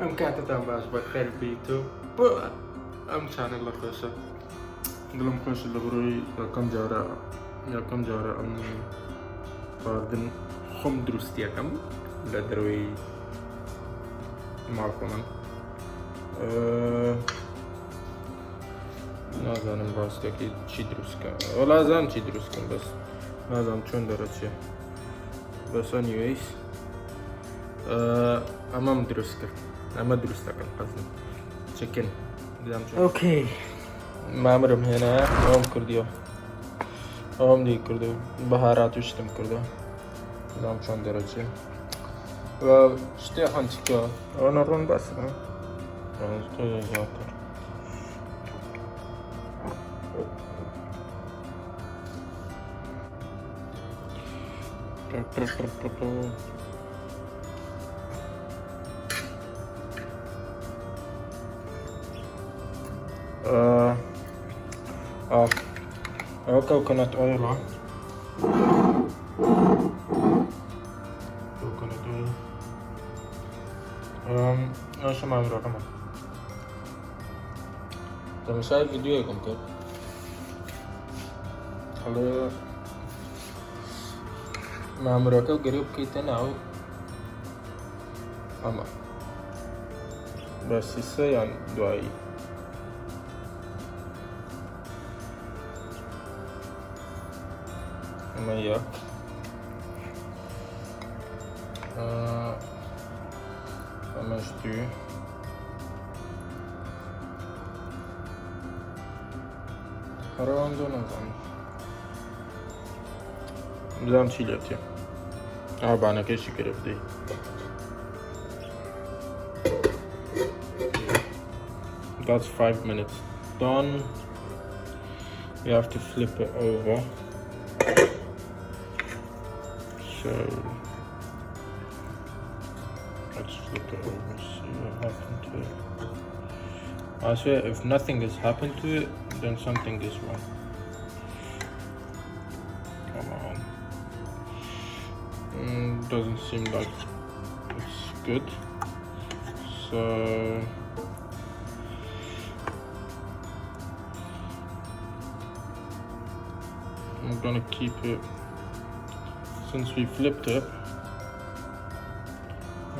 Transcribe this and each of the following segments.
ام كانت باش بخير بيتو ام كان الله خوشة قلم خوش اللي بروي كم جارة ام باردن خم دروستي كم لا دروي معكم نازانم باستێکی چی دروستکە وەڵازان چی دروستکەم بەس نازانم چۆن دەرەچێ بەسە نیوەیس ئەمەم دروست کرد ئەمە دروستەکەم قەزم چکن ئۆکەی مامرم هێنایە ئەوم کردیەوە ئەوم دی کردو بەهارات وشتم کردو زانم چۆن دەرەچێ شتێ هەنچکە ئەوە ڕۆن بەسە زیاتر coconut oil ايش ما عمره كمان طب شايف فيديوكم كده حلو ما عمره كده قريب كده ناو اما بس يسيان دعائي مية مشتي حرام دو نظام نظام شيلتي بانا كيشي كرفدي That's 5 minutes done. You have to flip it over. So let's flip it over, see what happened to it. I swear, if nothing has happened to it, then something is wrong. Come on. Doesn't seem like it's good. So I'm gonna keep it. Since we flipped it,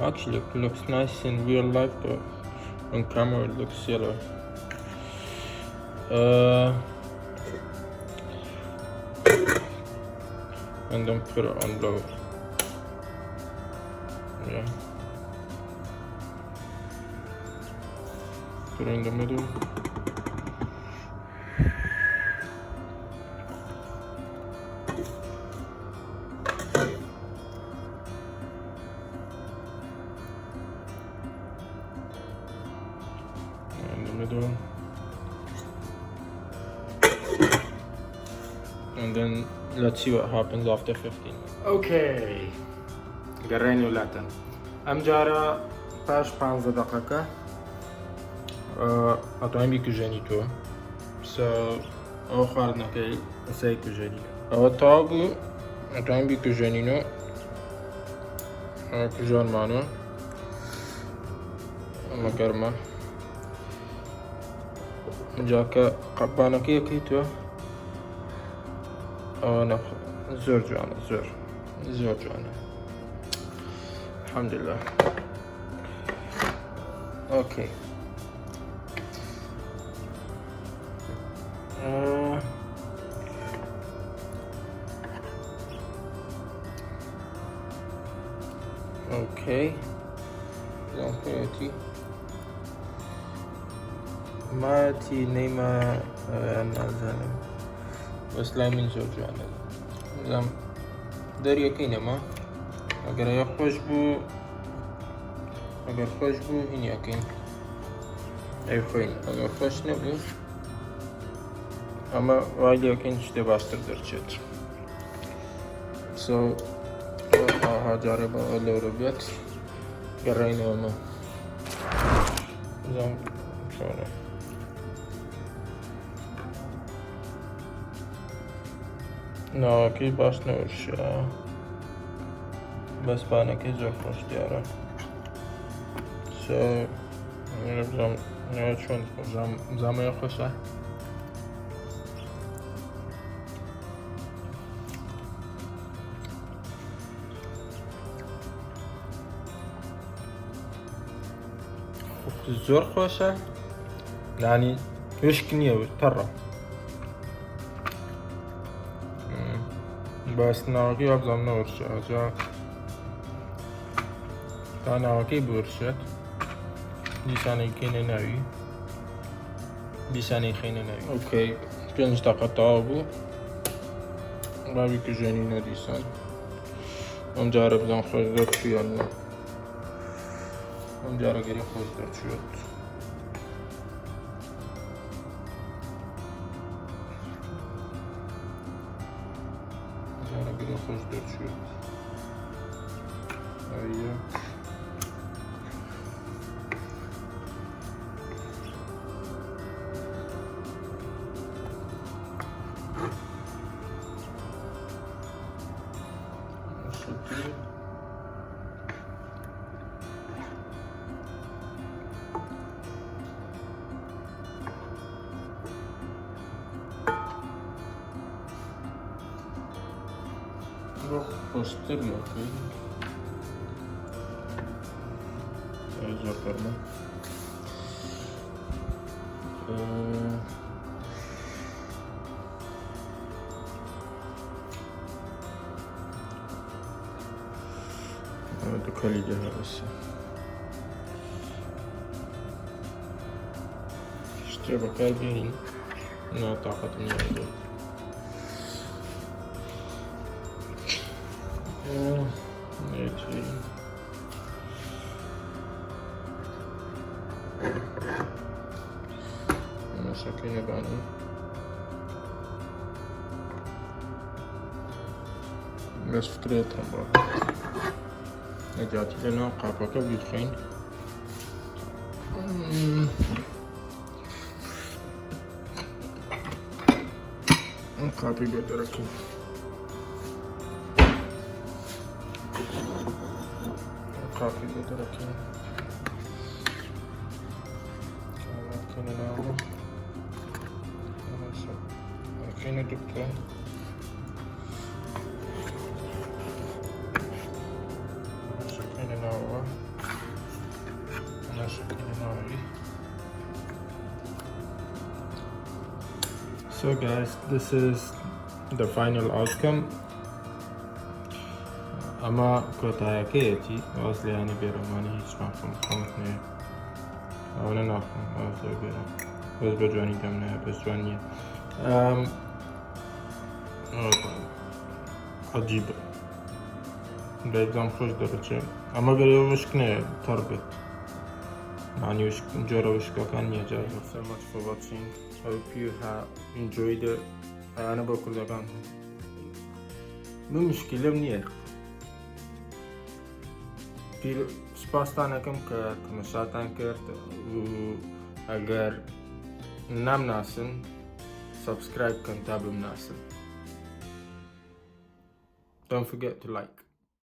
actually it looks nice in real life, but on camera it looks yellow. And then put it on low. Yeah. Put it in the middle. Middle, and then let's see what happens after 15 minutes. Okay, قريني ولاتن ام جارة باش 15 دقيقة اتوين بي كوجيني تو او خارنا كي اساي كوجيني او تاغو اتوين بي كوجيني نو كوجان مانو اما كرمه جاكا قبانا كيتو انا زور جوانا زور جوانا الحمد لله. اوكي اوكي ماتي نيما نازانم بس لا من زوج يعني زم دريا كينه ما اگر يا خوش بو هني اكين اي خوين اگر خوش نبو اما وايلي اكين شده باستر درچت so ها جاربا اولوربيت قرينا ما زم شونه No, ki baš ne uši, bez panike, že خوش دیاره So چون زمان خوشه زور خوشه يعني يشكني ترى بس ناقي أبزم نورشة جا تا ناقي بورشت دیسانی خینه نوی دیسانی خینه نوی اوکی 5 دقیقه بو بابی که جنی ندیسان اون جاره بزن خوش دار چیان نه اون جاره گری خوش دار چیان جاره گری خوش دار چیان ایه Posterior, okay. Zor karma. Evet, kalite arası. İşte bakar gelin. Ne takatım yaptı. Evet. مشاكل باني بس فكرتهم بقى نجاتي لنا قابك بيتخين قابي بيتركين قابي بيتركين كان نعمل Yine dükkan. Yine lava. So guys, this is the final outcome. Ama kotaya keti asli yani beramani hiç mafhum ne. Ona nafhum asli beram. Bas bajani kamne bas jani. عجيبة بيبدأ خوش درجة أما قالوا وشكنا تربت يعني وش جرى وشكا كان يجاي. Thanks so much for watching. Hope you have enjoyed it. أنا بقول لك أنا مو مشكلة منير في سباستانا كم كرت مشاتان كرت وأجر نام ناسن subscribe kan tabim nasan. Don't forget to like.